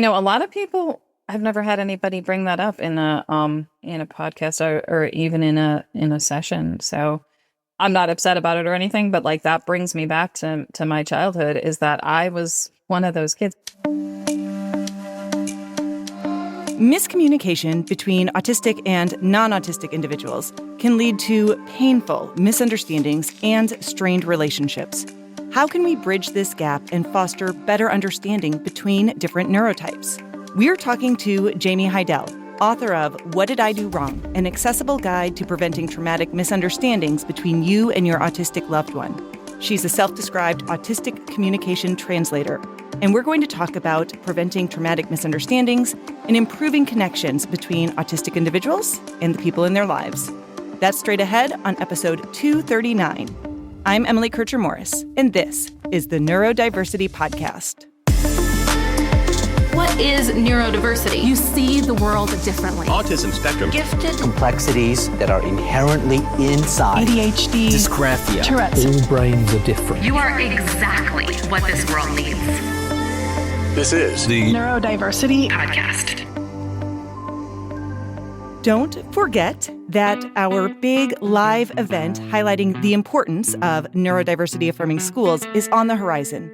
A lot of people, I've never had anybody bring that up in a podcast or even in a session. So I'm not upset about it or anything, but like that brings me back to my childhood, is that I was one of those kids. Miscommunication between autistic and non-autistic individuals can lead to painful misunderstandings and strained relationships. How can we bridge this gap and foster better understanding between different neurotypes? We're talking to Jaime Heidel, author of What Did I Do Wrong? An accessible guide to preventing traumatic misunderstandings between you and your autistic loved one. She's a self-described autistic communication translator, and we're going to talk about preventing traumatic misunderstandings and improving connections between autistic individuals and the people in their lives. That's straight ahead on episode 239. I'm Emily Kircher-Morris, and this is the Neurodiversity Podcast. What is neurodiversity? You see the world differently. Autism spectrum. Gifted. Complexities that are inherently inside. ADHD. Dysgraphia. Tourette's. All brains are different. You are exactly what this world needs. This is the Neurodiversity Podcast. Don't forget that our big live event highlighting the importance of neurodiversity affirming schools is on the horizon.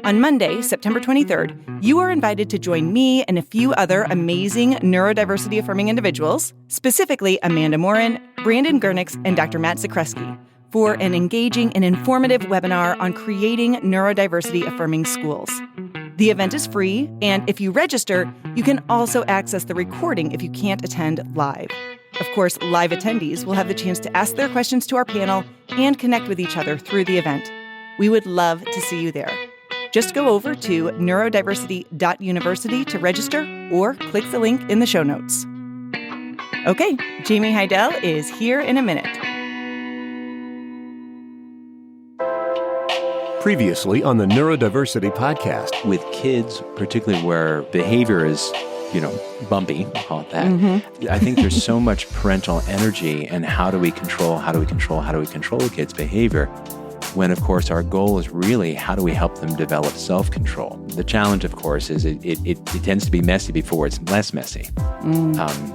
On Monday, September 23rd, you are invited to join me and a few other amazing neurodiversity affirming individuals, specifically Amanda Morin, Brandon Gernix, and Dr. Matt Zakreski, for an engaging and informative webinar on creating neurodiversity affirming schools. The event is free, and if you register, you can also access the recording if you can't attend live. Of course, live attendees will have the chance to ask their questions to our panel and connect with each other through the event. We would love to see you there. Just go over to neurodiversity.university to register or click the link in the show notes. Okay, Jaime Heidel is here in a minute. previously on the Neurodiversity Podcast. With kids, particularly where behavior is, bumpy, I'll call it that. I think there's so much parental energy and how do we control the kids' behavior, when, of course, our goal is really how do we help them develop self-control. The challenge, of course, is it tends to be messy before it's less messy.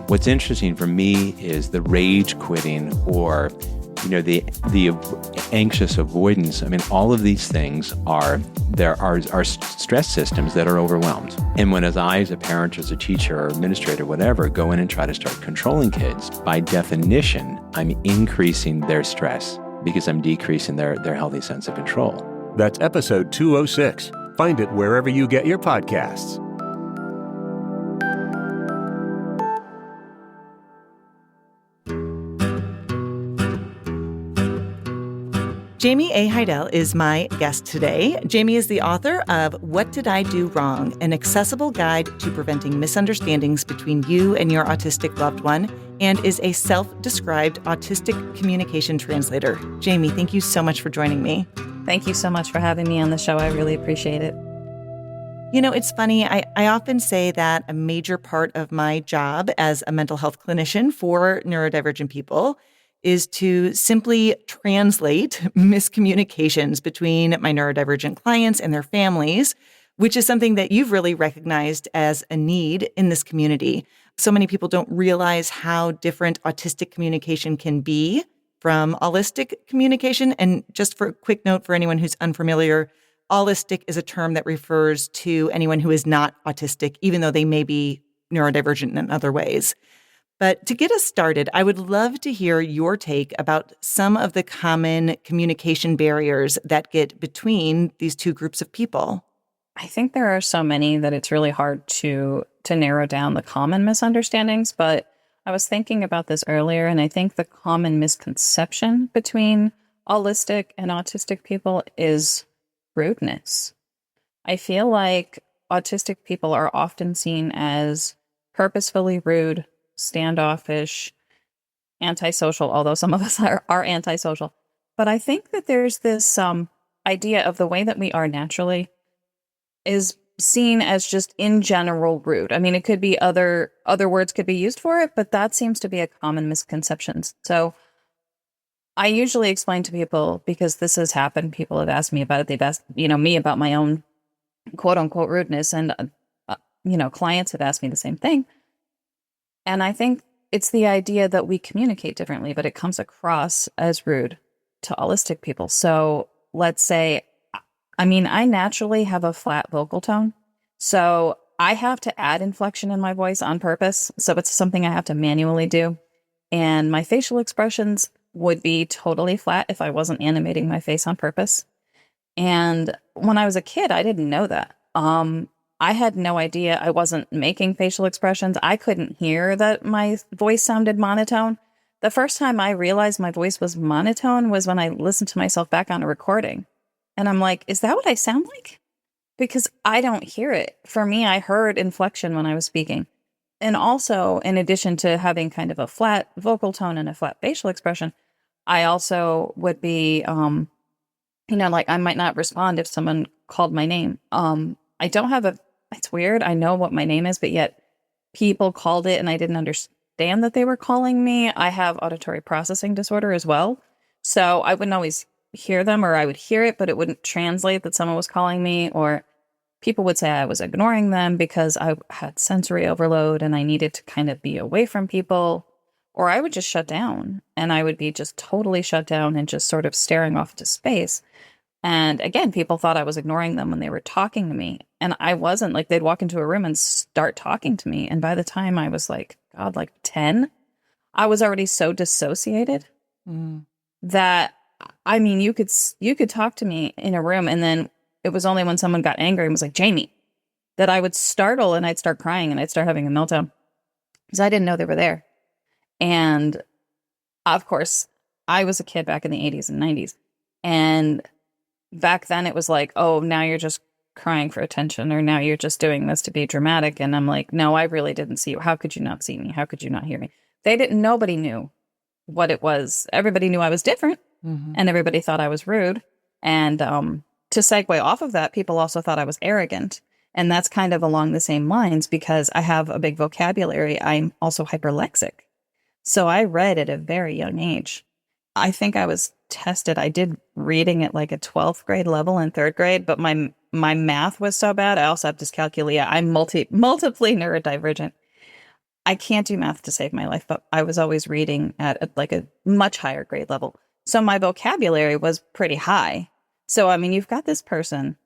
What's interesting for me is the rage quitting or the anxious avoidance. I mean, all of these things are stress systems that are overwhelmed. And when I, as a parent, as a teacher, or administrator, whatever, go in and try to start controlling kids, by definition, I'm increasing their stress because I'm decreasing their healthy sense of control. That's episode 206. Find it wherever you get your podcasts. Jaime A. Heidel is my guest today. Jaime is the author of What Did I Do Wrong? An accessible guide to preventing misunderstandings between you and your autistic loved one, and is a self-described autistic communication translator. Jaime, thank you so much for joining me. Thank you so much for having me on the show. I really appreciate it. It's funny. I often say that a major part of my job as a mental health clinician for neurodivergent people is to simply translate miscommunications between my neurodivergent clients and their families, which is something that you've really recognized as a need in this community. So many people don't realize how different autistic communication can be from allistic communication. And just for a quick note for anyone who's unfamiliar, allistic is a term that refers to anyone who is not autistic, even though they may be neurodivergent in other ways. But to get us started, I would love to hear your take about some of the common communication barriers that get between these two groups of people. I think there are so many that it's really hard to narrow down the common misunderstandings, but I was thinking about this earlier, and I think the common misconception between allistic and autistic people is rudeness. I feel like autistic people are often seen as purposefully rude, standoffish, antisocial, although some of us are antisocial. But I think that there's this idea of the way that we are naturally is seen as just in general rude. I mean, it could be other words could be used for it, but that seems to be a common misconception. So I usually explain to people, because this has happened, people have asked me about it, they've asked me about my own quote unquote rudeness, and clients have asked me the same thing. And I think it's the idea that we communicate differently, but it comes across as rude to autistic people. So let's say, I naturally have a flat vocal tone. So I have to add inflection in my voice on purpose. So it's something I have to manually do. And my facial expressions would be totally flat if I wasn't animating my face on purpose. And when I was a kid, I didn't know that. I had no idea I wasn't making facial expressions. I couldn't hear that my voice sounded monotone. The first time I realized my voice was monotone was when I listened to myself back on a recording. And I'm like, is that what I sound like? Because I don't hear it. For me, I heard inflection when I was speaking. And also, in addition to having kind of a flat vocal tone and a flat facial expression, I also would be, I might not respond if someone called my name. I don't have it's weird. I know what my name is, but yet people called it and I didn't understand that they were calling me. I have auditory processing disorder as well. So I wouldn't always hear them, or I would hear it, but it wouldn't translate that someone was calling me, or people would say I was ignoring them because I had sensory overload and I needed to kind of be away from people, or I would just shut down and I would be just totally shut down and just sort of staring off into space. And again, people thought I was ignoring them when they were talking to me. And I wasn't. Like, they'd walk into a room and start talking to me. And by the time I was like 10, I was already so dissociated that, you could talk to me in a room, and then it was only when someone got angry and was like, Jaime, that I would startle and I'd start crying and I'd start having a meltdown because I didn't know they were there. And of course, I was a kid back in the 80s and 90s. And back then it was like, oh, now you're just crying for attention, or now you're just doing this to be dramatic. And I'm like, no, I really didn't see you. How could you not see me? How could you not hear me? Nobody knew what it was. Everybody knew I was different, and everybody thought I was rude. And to segue off of that, people also thought I was arrogant. And that's kind of along the same lines because I have a big vocabulary. I'm also hyperlexic. So I read at a very young age. I think I was tested. I did reading at like a 12th grade level in 3rd grade, but my math was so bad. I also have dyscalculia. I'm multiply neurodivergent. I can't do math to save my life, but I was always reading at like a much higher grade level. So my vocabulary was pretty high. So, you've got this person,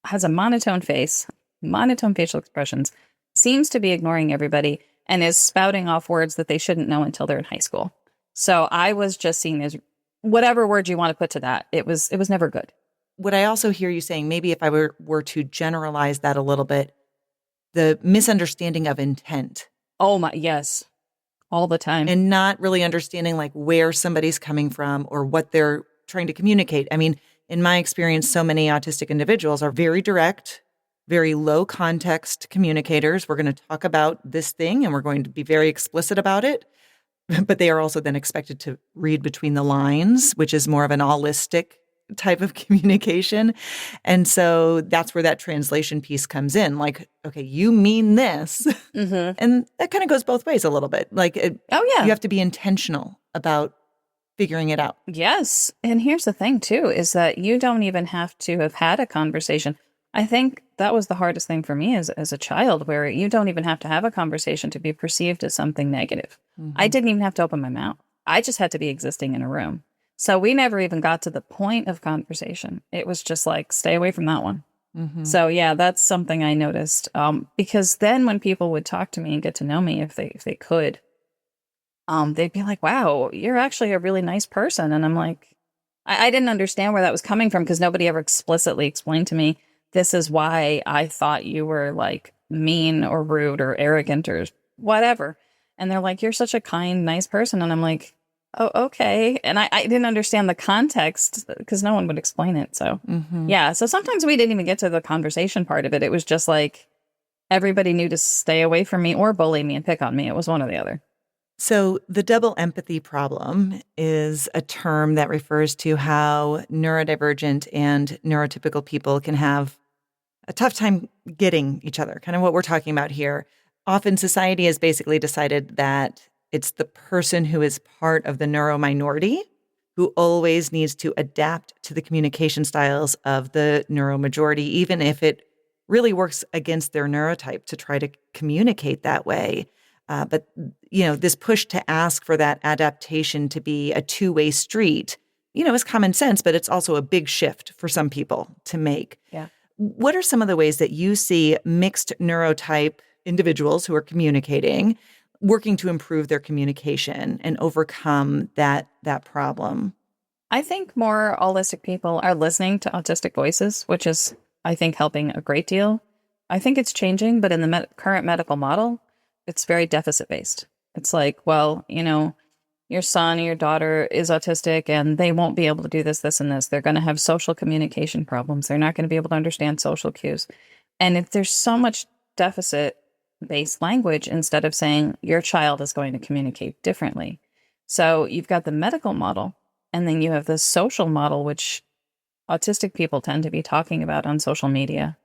has a monotone face, monotone facial expressions, seems to be ignoring everybody, and is spouting off words that they shouldn't know until they're in high school. So I was just seen as whatever word you want to put to that. It was never good. What I also hear you saying, maybe if I were to generalize that a little bit, the misunderstanding of intent. Oh my, yes. All the time. And not really understanding like where somebody's coming from or what they're trying to communicate. In my experience, so many autistic individuals are very direct, very low context communicators. We're going to talk about this thing and we're going to be very explicit about it. But they are also then expected to read between the lines, which is more of an holistic type of communication. And so that's where that translation piece comes in. Like, okay, you mean this. And that kind of goes both ways a little bit. Like, you have to be intentional about figuring it out. Yes. And here's the thing, too, is that you don't even have to have had a conversation. I think that was the hardest thing for me as a child, where you don't even have to have a conversation to be perceived as something negative. I didn't even have to open my mouth. I just had to be existing in a room. So we never even got to the point of conversation. It was just like, stay away from that one. So yeah, that's something I noticed. Because then when people would talk to me and get to know me, if they could, they'd be like, wow, you're actually a really nice person. And I'm like, I didn't understand where that was coming from because nobody ever explicitly explained to me, this is why I thought you were like mean or rude or arrogant or whatever. And they're like, you're such a kind, nice person. And I'm like, oh, okay. And I didn't understand the context because no one would explain it. So yeah. So sometimes we didn't even get to the conversation part of it. It was just like everybody knew to stay away from me or bully me and pick on me. It was one or the other. So the double empathy problem is a term that refers to how neurodivergent and neurotypical people can have a tough time getting each other, kind of what we're talking about here. Often society has basically decided that it's the person who is part of the neuro minority who always needs to adapt to the communication styles of the neuro majority, even if it really works against their neurotype to try to communicate that way. But, this push to ask for that adaptation to be a two-way street, is common sense, but it's also a big shift for some people to make. Yeah. What are some of the ways that you see mixed neurotype individuals who are communicating working to improve their communication and overcome that problem? I think more holistic people are listening to autistic voices, which is, I think, helping a great deal. I think it's changing, but in the current medical model, it's very deficit-based. It's like, well, your son or your daughter is autistic and they won't be able to do this, this, and this. They're going to have social communication problems. They're not going to be able to understand social cues. And if there's so much deficit-based language instead of saying your child is going to communicate differently. So you've got the medical model, and then you have the social model, which autistic people tend to be talking about on social media.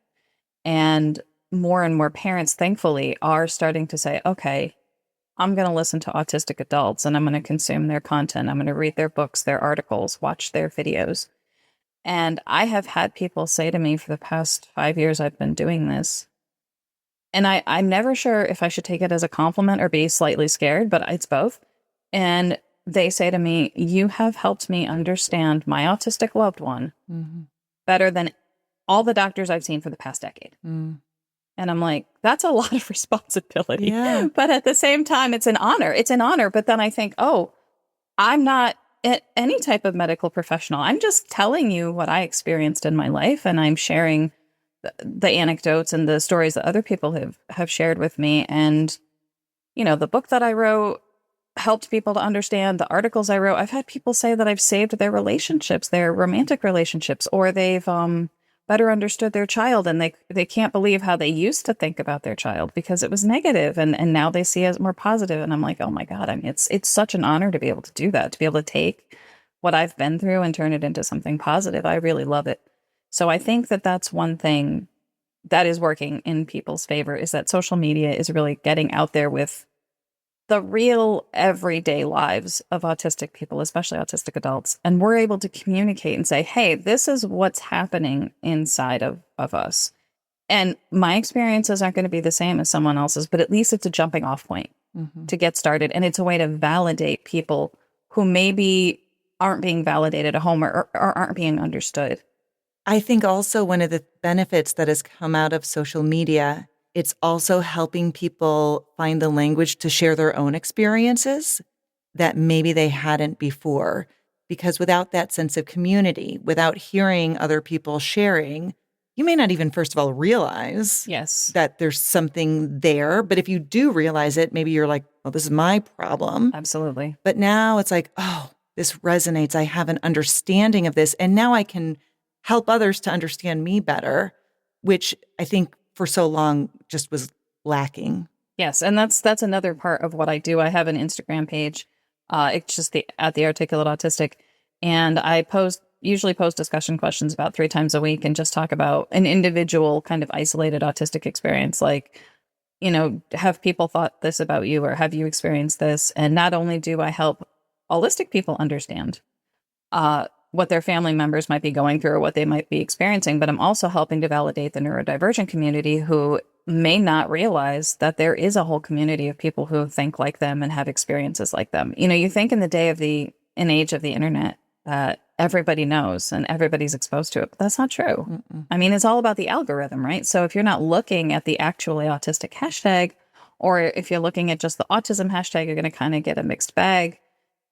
And more parents, thankfully, are starting to say, okay, I'm going to listen to autistic adults and I'm going to consume their content. I'm going to read their books, their articles, watch their videos. And I have had people say to me for the past 5 years I've been doing this, and I'm never sure if I should take it as a compliment or be slightly scared, but it's both. And they say to me, you have helped me understand my autistic loved one better than all the doctors I've seen for the past decade. And I'm like, that's a lot of responsibility. Yeah. But at the same time, it's an honor. It's an honor. But then I think, oh, I'm not any type of medical professional. I'm just telling you what I experienced in my life. And I'm sharing the anecdotes and the stories that other people have shared with me. And, the book that I wrote helped people to understand. The articles I wrote, I've had people say that I've saved their relationships, their romantic relationships, or they've better understood their child, and they can't believe how they used to think about their child because it was negative, and now they see it as more positive. And I'm like, oh my God, I mean, it's such an honor to be able to do that, to be able to take what I've been through and turn it into something positive. I really love it. So I think that that's one thing that is working in people's favor, is that social media is really getting out there with the real everyday lives of autistic people, especially autistic adults. And we're able to communicate and say, hey, this is what's happening inside of us. And my experiences aren't going to be the same as someone else's, but at least it's a jumping off point to get started. And it's a way to validate people who maybe aren't being validated at home or aren't being understood. I think also one of the benefits that has come out of social media, it's also helping people find the language to share their own experiences that maybe they hadn't before. Because without that sense of community, without hearing other people sharing, you may not even, first of all, realize that there's something there. But if you do realize it, maybe you're like, well, this is my problem. Absolutely. But now it's like, oh, this resonates. I have an understanding of this. And now I can help others to understand me better, which I think for so long just was lacking. Yes, and that's another part of what I do. I have an Instagram page. It's just at the Articulate Autistic, and I usually post discussion questions about 3 times a week and just talk about an individual kind of isolated autistic experience. Like, have people thought this about you, or have you experienced this? And not only do I help holistic people understand what their family members might be going through or what they might be experiencing, but I'm also helping to validate the neurodivergent community who may not realize that there is a whole community of people who think like them and have experiences like them. You think in the age of the internet that everybody knows and everybody's exposed to it, but that's not true. I mean, it's all about the algorithm, right? So if you're not looking at the actually autistic hashtag, or if you're looking at just the autism hashtag, you're going to kind of get a mixed bag.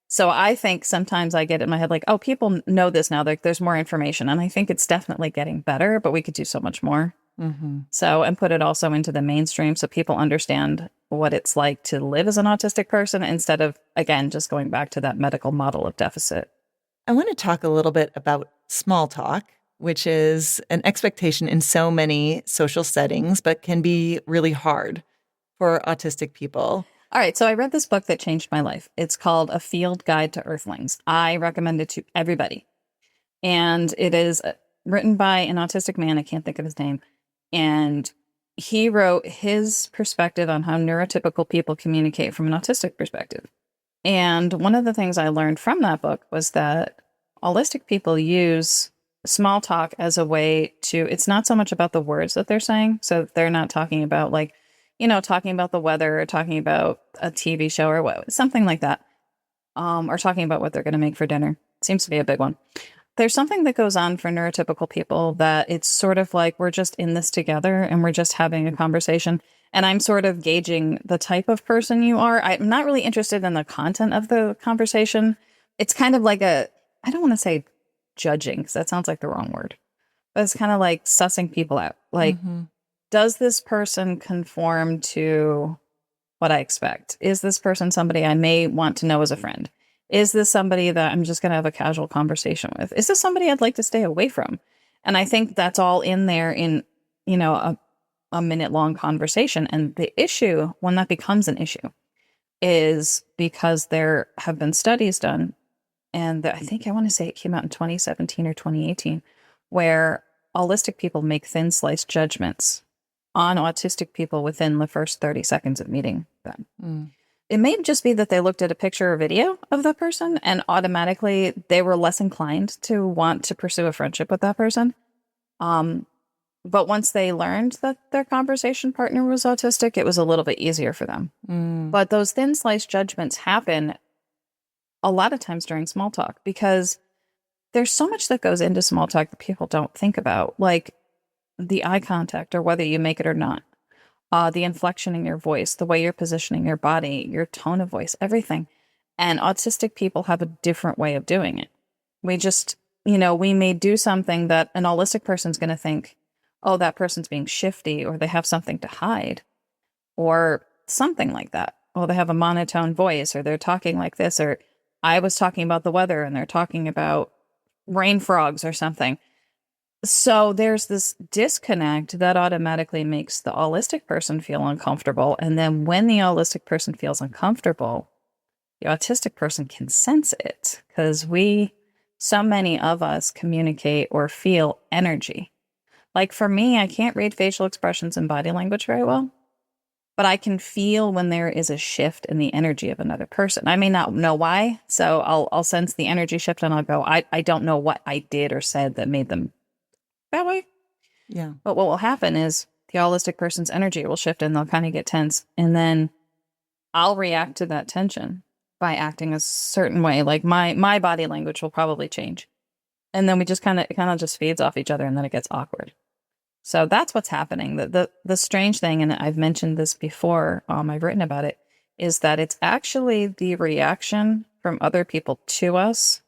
So I think sometimes I get in my head like, oh, people know this now. There's more information. And I think it's definitely getting better, but we could do so much more. So, and put it also into the mainstream so people understand what it's like to live as an autistic person instead of, again, just going back to that medical model of deficit. I want to talk a little bit about small talk, which is an expectation in so many social settings, but can be really hard for autistic people. All right, so I read this book that changed my life. It's called A Field Guide to Earthlings. I recommend it to everybody. And it is written by an autistic man. I can't think of his name. And he wrote his perspective on how neurotypical people communicate from an autistic perspective. And one of the things I learned from that book was that autistic people use small talk as a way to, it's not so much about the words that they're saying. So they're not talking about like, talking about the weather or talking about a TV show or something like that. Or talking about what they're going to make for dinner. Seems to be a big one. There's something that goes on for neurotypical people that it's sort of like we're just in this together and we're just having a conversation. And I'm sort of gauging the type of person you are. I'm not really interested in the content of the conversation. It's kind of like I don't want to say judging because that sounds like the wrong word, but it's kind of like sussing people out. Like, does this person conform to what I expect? Is this person somebody I may want to know as a friend? Is this somebody that I'm just going to have a casual conversation with? Is this somebody I'd like to stay away from? And I think that's all in there in, a minute-long conversation. And the issue, when that becomes an issue, is because there have been studies done, and I think I want to say it came out in 2017 or 2018, where autistic people make thin sliced judgments on autistic people within the first 30 seconds of meeting them. It may just be that they looked at a picture or video of the person and automatically they were less inclined to want to pursue a friendship with that person. But once they learned that their conversation partner was autistic, it was a little bit easier for them. But those thin sliced judgments happen a lot of times during small talk because there's so much that goes into small talk that people don't think about, like the eye contact or whether you make it or not, the inflection in your voice, the way you're positioning your body, your tone of voice, everything. And autistic people have a different way of doing it. We just, we may do something that an autistic person's going to think, oh, that person's being shifty or they have something to hide or something like that. Oh, they have a monotone voice or they're talking like this, or I was talking about the weather and they're talking about rain frogs or something. So there's this disconnect that automatically makes the autistic person feel uncomfortable. And then when the autistic person feels uncomfortable, the autistic person can sense it because so many of us communicate or feel energy. Like for me, I can't read facial expressions and body language very well, but I can feel when there is a shift in the energy of another person. I may not know why, so I'll sense the energy shift and I'll go, I don't know what I did or said that made them that way. Yeah. But what will happen is the autistic person's energy will shift and they'll kind of get tense. And then I'll react to that tension by acting a certain way. Like my body language will probably change. And then we just it kind of just feeds off each other and then it gets awkward. So that's what's happening. The strange thing, and I've mentioned this before, I've written about it, is that it's actually the reaction from other people to us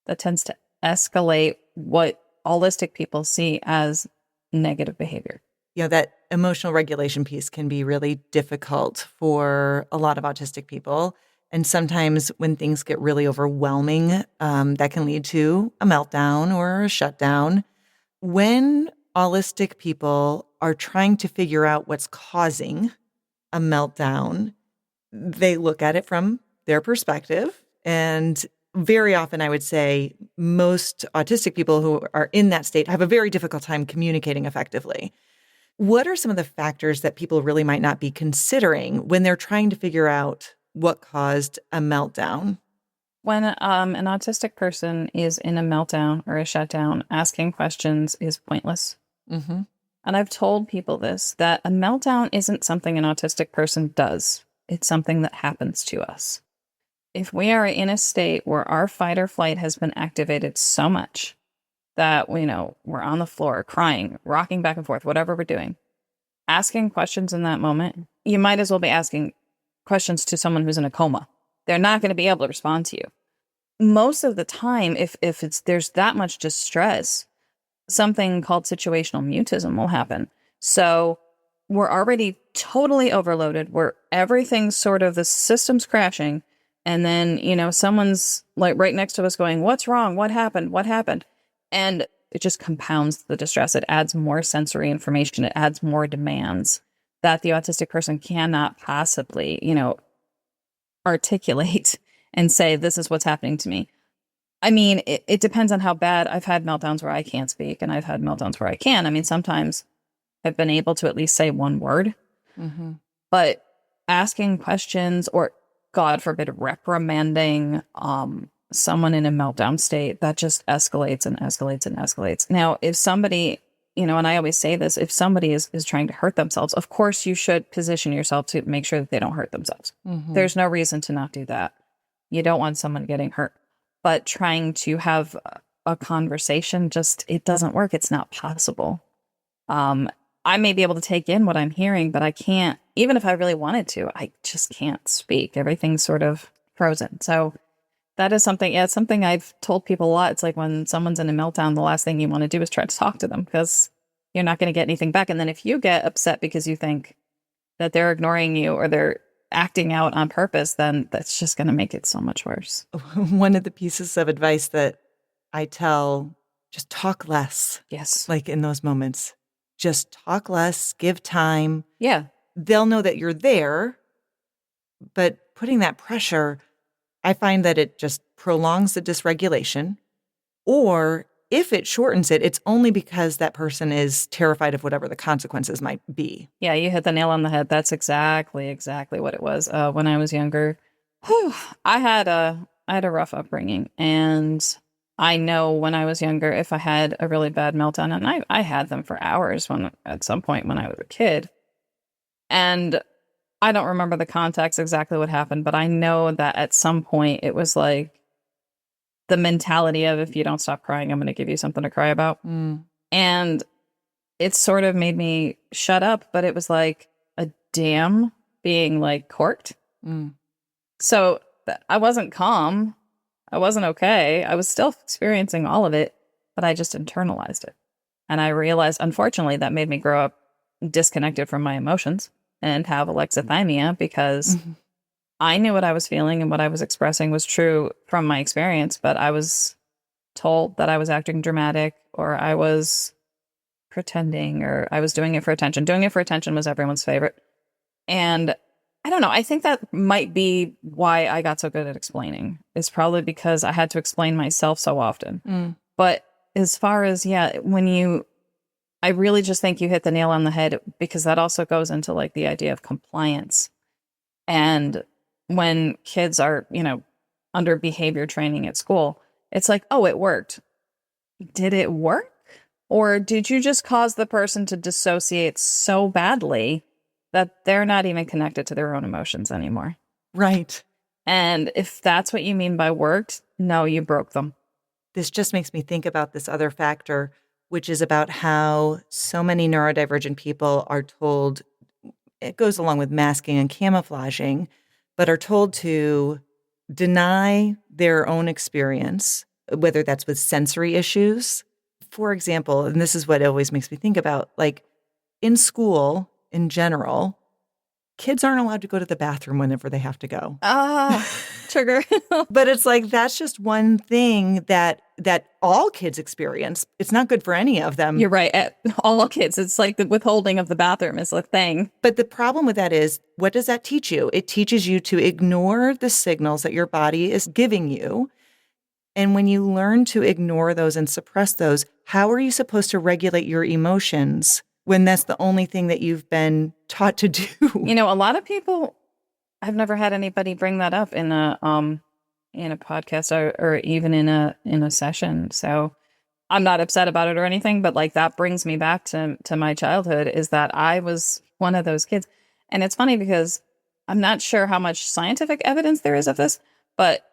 that tends to escalate what autistic people see as negative behavior. Yeah, that emotional regulation piece can be really difficult for a lot of autistic people. And sometimes when things get really overwhelming, that can lead to a meltdown or a shutdown. When autistic people are trying to figure out what's causing a meltdown, they look at it from their perspective. And very often, I would say, most autistic people who are in that state have a very difficult time communicating effectively. What are some of the factors that people really might not be considering when they're trying to figure out what caused a meltdown? When an autistic person is in a meltdown or a shutdown, asking questions is pointless. Mm-hmm. And I've told people this, that a meltdown isn't something an autistic person does. It's something that happens to us. If we are in a state where our fight or flight has been activated so much that, we're on the floor crying, rocking back and forth, whatever we're doing, asking questions in that moment, you might as well be asking questions to someone who's in a coma. They're not going to be able to respond to you. Most of the time, if there's that much distress, something called situational mutism will happen. So we're already totally overloaded, where everything's sort of, the system's crashing. And then, someone's like right next to us going, what's wrong? What happened? What happened? And it just compounds the distress. It adds more sensory information. It adds more demands that the autistic person cannot possibly, articulate and say, this is what's happening to me. I mean, it depends on how bad. I've had meltdowns where I can't speak, and I've had meltdowns where I can. I mean, sometimes I've been able to at least say one word, but asking questions or, God forbid, reprimanding someone in a meltdown state, that just escalates and escalates and escalates. Now, if somebody, and I always say this, if somebody is trying to hurt themselves, of course you should position yourself to make sure that they don't hurt themselves. There's no reason to not do that. You don't want someone getting hurt. But trying to have a conversation, it doesn't work. It's not possible. I may be able to take in what I'm hearing, but I can't, even if I really wanted to, I just can't speak. Everything's sort of frozen. So that is something, it's something I've told people a lot. It's like when someone's in a meltdown, the last thing you want to do is try to talk to them because you're not going to get anything back. And then if you get upset because you think that they're ignoring you or they're acting out on purpose, then that's just going to make it so much worse. One of the pieces of advice that I tell, just talk less. Yes. Like in those moments, just talk less, give time. Yeah. They'll know that you're there, but putting that pressure, I find that it just prolongs the dysregulation, or if it shortens it, it's only because that person is terrified of whatever the consequences might be. Yeah, you hit the nail on the head. That's exactly what it was. When I was younger, I had a rough upbringing, and I know when I was younger, if I had a really bad meltdown, and I had them for hours at some point when I was a kid, and I don't remember the context exactly what happened, but I know that at some point it was like the mentality of, if you don't stop crying, I'm going to give you something to cry about. And it sort of made me shut up, but it was like a dam being like corked. So I wasn't calm. I wasn't okay. I was still experiencing all of it, but I just internalized it. And I realized, unfortunately, that made me grow up disconnected from my emotions and have alexithymia because I knew what I was feeling and what I was expressing was true from my experience, but I was told that I was acting dramatic or I was pretending or I was doing it for attention. Doing it for attention was everyone's favorite. And I don't know. I think that might be why I got so good at explaining. It's probably because I had to explain myself so often. But as far as, I really just think you hit the nail on the head because that also goes into like the idea of compliance. And when kids are, under behavior training at school, it's like, oh, it worked. Did it work? Or did you just cause the person to dissociate so badly that they're not even connected to their own emotions anymore? Right. And if that's what you mean by worked, no, you broke them. This just makes me think about this other factor, which is about how so many neurodivergent people are told, it goes along with masking and camouflaging, but are told to deny their own experience, whether that's with sensory issues. For example, and this is what always makes me think about, like in school in general, kids aren't allowed to go to the bathroom whenever they have to go. Trigger. But it's like, that's just one thing that all kids experience. It's not good for any of them. You're right. All kids, it's like the withholding of the bathroom is a thing. But the problem with that is, what does that teach you? It teaches you to ignore the signals that your body is giving you. And when you learn to ignore those and suppress those, how are you supposed to regulate your emotions when that's the only thing that you've been taught to do? A lot of people, I've never had anybody bring that up in a podcast or even in a session. So I'm not upset about it or anything, but like that brings me back to my childhood, is that I was one of those kids. And it's funny because I'm not sure how much scientific evidence there is of this, but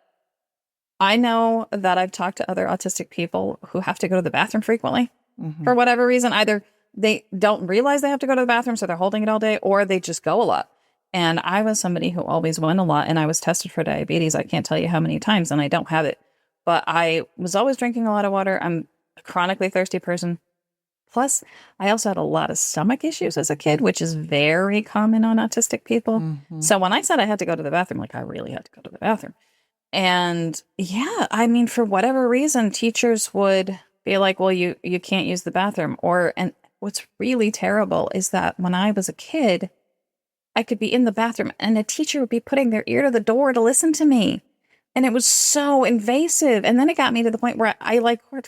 I know that I've talked to other autistic people who have to go to the bathroom frequently for whatever reason. Either they don't realize they have to go to the bathroom, so they're holding it all day, or they just go a lot. And I was somebody who always went a lot, and I was tested for diabetes. I can't tell you how many times, and I don't have it. But I was always drinking a lot of water. I'm a chronically thirsty person. Plus, I also had a lot of stomach issues as a kid, which is very common on autistic people. So when I said I had to go to the bathroom, like I really had to go to the bathroom. And yeah, I mean, for whatever reason, teachers would be like, well, you can't use the bathroom. And what's really terrible is that when I was a kid, I could be in the bathroom and a teacher would be putting their ear to the door to listen to me. And it was so invasive. And then it got me to the point where I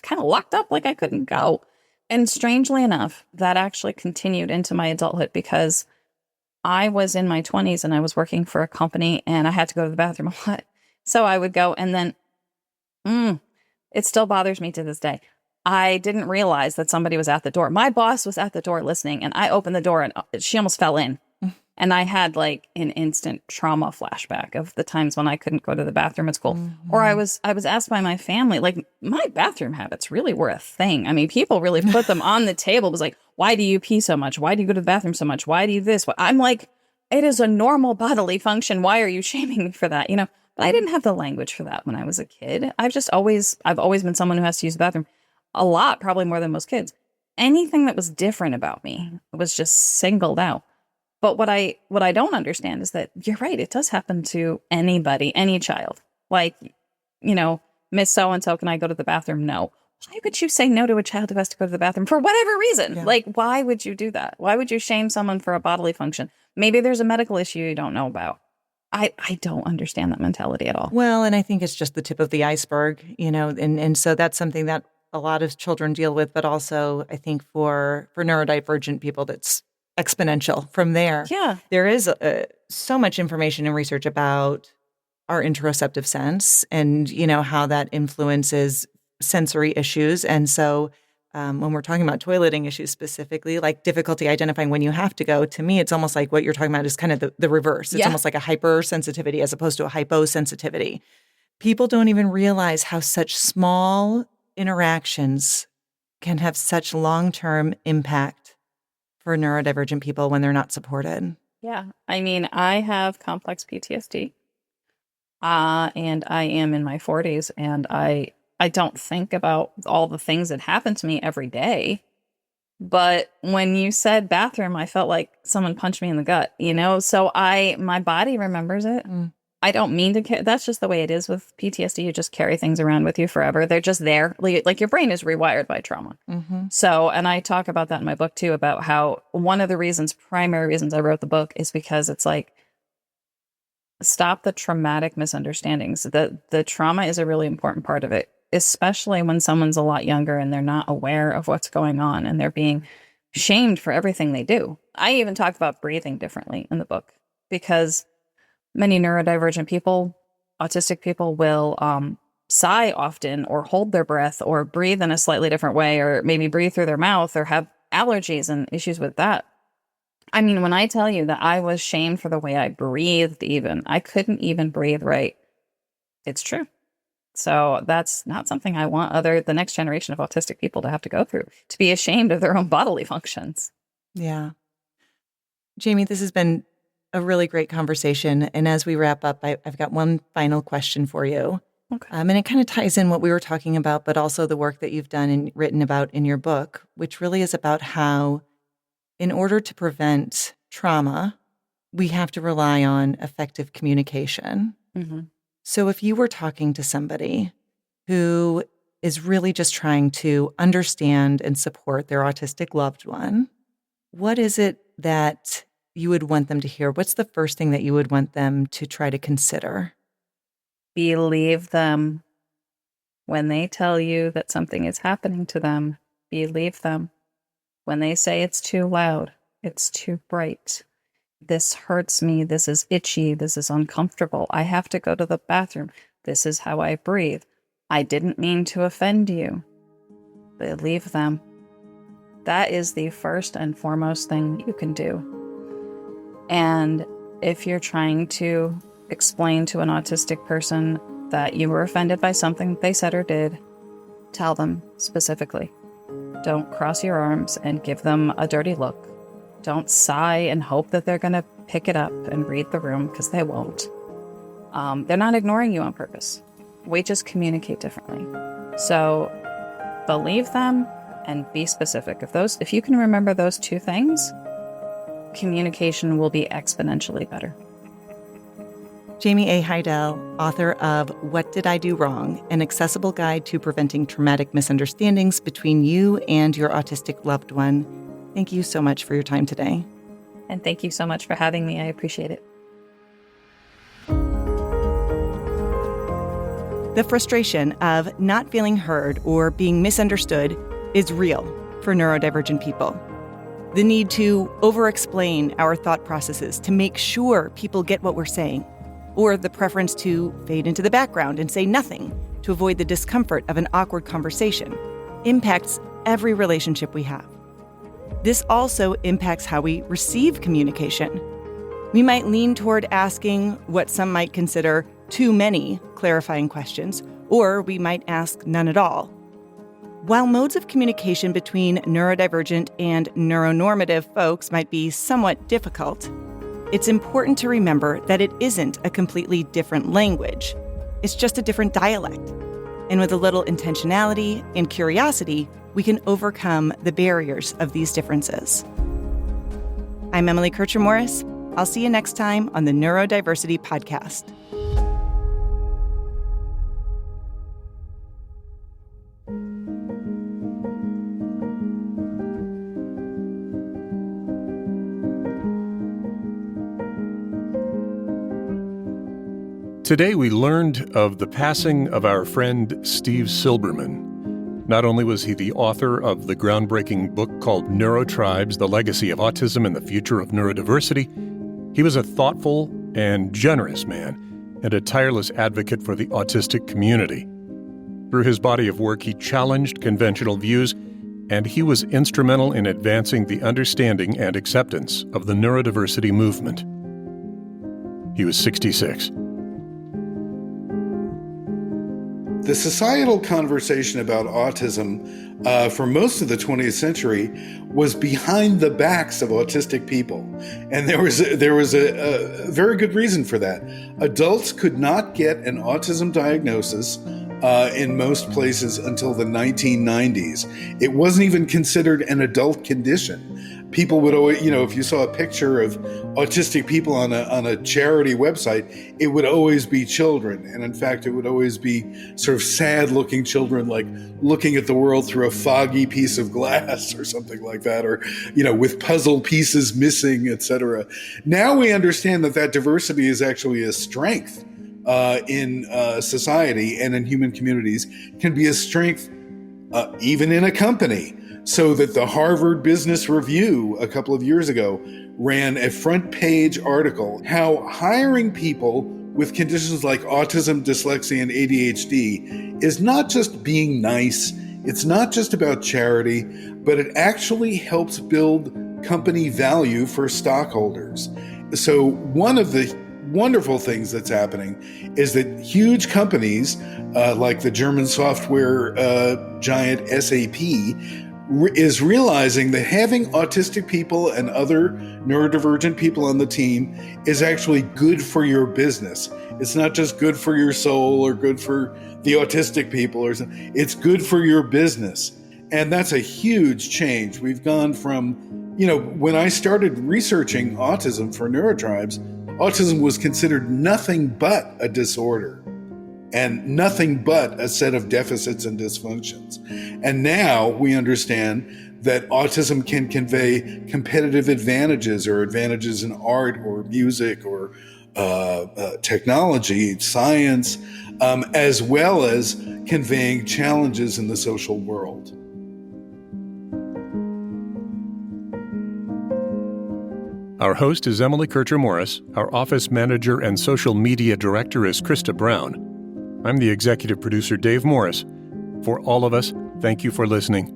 kind of locked up, like I couldn't go. And strangely enough, that actually continued into my adulthood because I was in my 20s and I was working for a company and I had to go to the bathroom a lot. So I would go, and then It still bothers me to this day. I didn't realize that somebody was at the door. My boss was at the door listening, and I opened the door, and she almost fell in. And I had like an instant trauma flashback of the times when I couldn't go to the bathroom at school. Or I was asked by my family, like, my bathroom habits really were a thing. I mean, people really put them on the table. It was like, why do you pee so much? Why do you go to the bathroom so much? Why do you this? I'm like, it is a normal bodily function. Why are you shaming me for that? But I didn't have the language for that when I was a kid. I've always been someone who has to use the bathroom a lot, probably more than most kids. Anything that was different about me was just singled out. But what I don't understand is that you're right. It does happen to anybody, any child. Like, Miss So-and-so, can I go to the bathroom? No. Why would you say no to a child who has to go to the bathroom for whatever reason? Yeah. Like, why would you do that? Why would you shame someone for a bodily function? Maybe there's a medical issue you don't know about. I don't understand that mentality at all. Well, and I think it's just the tip of the iceberg, and so that's something that a lot of children deal with, but also I think for neurodivergent people, that's exponential from there. Yeah. There is so much information and research about our interoceptive sense and, how that influences sensory issues. And so when we're talking about toileting issues specifically, like difficulty identifying when you have to go, to me, it's almost like what you're talking about is kind of the reverse. It's almost like a hypersensitivity as opposed to a hyposensitivity. People don't even realize how such small interactions can have such long-term impact for neurodivergent people when they're not supported. Yeah. I mean, I have complex PTSD, and I am in my 40s, and I don't think about all the things that happen to me every day. But when you said bathroom, I felt like someone punched me in the gut, So my body remembers it. I don't mean to. That's just the way it is with PTSD. You just carry things around with you forever. They're just there. Like your brain is rewired by trauma. So, and I talk about that in my book too, about how one of the primary reasons I wrote the book is because it's like, stop the traumatic misunderstandings. The trauma is a really important part of it, especially when someone's a lot younger and they're not aware of what's going on and they're being shamed for everything they do. I even talk about breathing differently in the book because many neurodivergent people, autistic people, will sigh often or hold their breath or breathe in a slightly different way or maybe breathe through their mouth or have allergies and issues with that. I mean, when I tell you that I was shamed for the way I breathed even, I couldn't even breathe right. It's true. So that's not something I want the next generation of autistic people to have to go through, to be ashamed of their own bodily functions. Yeah. Jaime, this has been a really great conversation. And as we wrap up, I've got one final question for you. Okay. And it kind of ties in what we were talking about, but also the work that you've done and written about in your book, which really is about how, in order to prevent trauma, we have to rely on effective communication. So if you were talking to somebody who is really just trying to understand and support their autistic loved one, what is it that you would want them to hear? What's the first thing that you would want them to try to consider? Believe them. When they tell you that something is happening to them, believe them. When they say it's too loud, it's too bright, this hurts me, this is itchy, this is uncomfortable, I have to go to the bathroom, this is how I breathe, I didn't mean to offend you. Believe them. That is the first and foremost thing you can do. And if you're trying to explain to an autistic person that you were offended by something they said or did, tell them specifically. Don't cross your arms and give them a dirty look. Don't sigh and hope that they're going to pick it up and read the room, because they won't. They're not ignoring you on purpose. We just communicate differently. So believe them and be specific. If you can remember those two things, communication will be exponentially better. Jaime A. Heidel, author of What Did I Do Wrong? An accessible guide to preventing traumatic misunderstandings between you and your autistic loved one. Thank you so much for your time today. And thank you so much for having me. I appreciate it. The frustration of not feeling heard or being misunderstood is real for neurodivergent people. The need to over-explain our thought processes to make sure people get what we're saying, or the preference to fade into the background and say nothing to avoid the discomfort of an awkward conversation impacts every relationship we have. This also impacts how we receive communication. We might lean toward asking what some might consider too many clarifying questions, or we might ask none at all. While modes of communication between neurodivergent and neuronormative folks might be somewhat difficult, it's important to remember that it isn't a completely different language. It's just a different dialect. And with a little intentionality and curiosity, we can overcome the barriers of these differences. I'm Emily Kircher-Morris. I'll see you next time on the Neurodiversity Podcast. Today we learned of the passing of our friend Steve Silberman. Not only was he the author of the groundbreaking book called Neurotribes: The Legacy of Autism and the Future of Neurodiversity, he was a thoughtful and generous man and a tireless advocate for the autistic community. Through his body of work, he challenged conventional views, and he was instrumental in advancing the understanding and acceptance of the neurodiversity movement. He was 66. The societal conversation about autism for most of the 20th century was behind the backs of autistic people. And there was a very good reason for that. Adults could not get an autism diagnosis in most places until the 1990s. It wasn't even considered an adult condition. People would always, if you saw a picture of autistic people on a charity website, it would always be children. And in fact, it would always be sort of sad-looking children, like looking at the world through a foggy piece of glass or something like that, or, with puzzle pieces missing, etc. Now we understand that diversity is actually a strength in society and in human communities, can be a strength even in a company. So that the Harvard Business Review a couple of years ago ran a front page article how hiring people with conditions like autism, dyslexia, and ADHD is not just being nice, it's not just about charity, but it actually helps build company value for stockholders. So one of the wonderful things that's happening is that huge companies like the German software giant SAP is realizing that having autistic people and other neurodivergent people on the team is actually good for your business. It's not just good for your soul or good for the autistic people, it's good for your business. And that's a huge change. We've gone from, when I started researching autism for Neurotribes, autism was considered nothing but a disorder and nothing but a set of deficits and dysfunctions. And now we understand that autism can convey competitive advantages or advantages in art or music or technology, science, as well as conveying challenges in the social world. Our host is Emily Kircher-Morris. Our office manager and social media director is Krista Brown. I'm the executive producer, Dave Morris. For all of us, thank you for listening,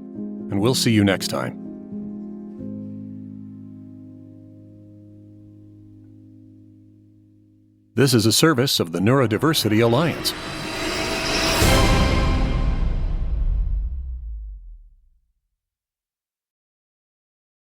and we'll see you next time. This is a service of the Neurodiversity Alliance.